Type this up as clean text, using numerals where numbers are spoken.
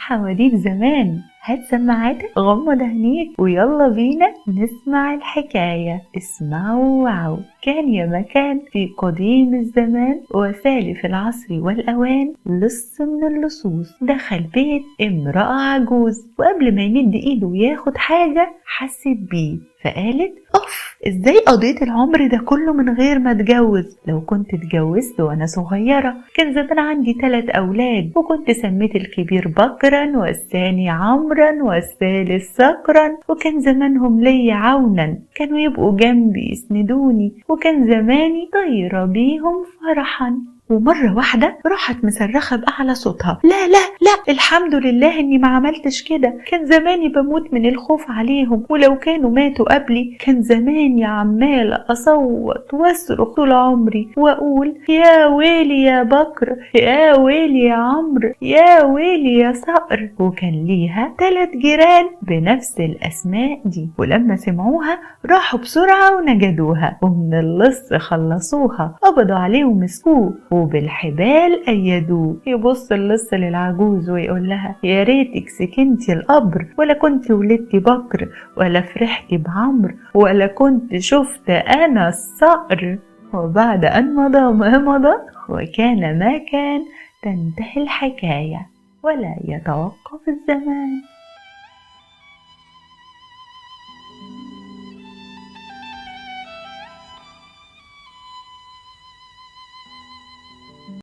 حواديت زمان. هات سماعاتك، غمض عينيك، ويلا بينا نسمع الحكاية. اسمعوا وعوا. كان يا مكان في قديم الزمان وسالف العصر والأوان لص من اللصوص دخل بيت امرأة عجوز، وقبل ما يمد ايده وياخد حاجة حست بيه فقالت اوف، ازاي قضيت العمر ده كله من غير ما اتجوز؟ لو كنت اتجوزت وانا صغيرة كان زمان عندي 3 اولاد، وكنت سميت الكبير بكرا والثاني عمرا والثالث سكرا، وكان زمانهم لي عونا، كانوا يبقوا جنبي يسندوني، وكان زماني طايرة بيهم فرحا. ومرة واحدة راحت مصرخة بأعلى صوتها لا لا لا، الحمد لله اني ما عملتش كده، كان زماني بموت من الخوف عليهم، ولو كانوا ماتوا قبلي كان زماني عمالة أصوت واصرخ طول عمري واقول يا ويلي يا بكر، يا ويلي يا عمرو، يا ويلي يا صقر. وكان ليها 3 جيران بنفس الأسماء دي، ولما سمعوها راحوا بسرعة ونجدوها، ومن اللص خلصوها، قبضوا عليه ومسكوه وبالحبال أيدوه. يبص اللص للعجوز ويقول لها يا ريتك سكنتي القبر، ولا كنت ولدتي بكر، ولا فرحتي بعمر، ولا كنت شفت أنا الصقر. وبعد أن مضى ما مضى وكان ما كان تنتهي الحكاية ولا يتوقف الزمان.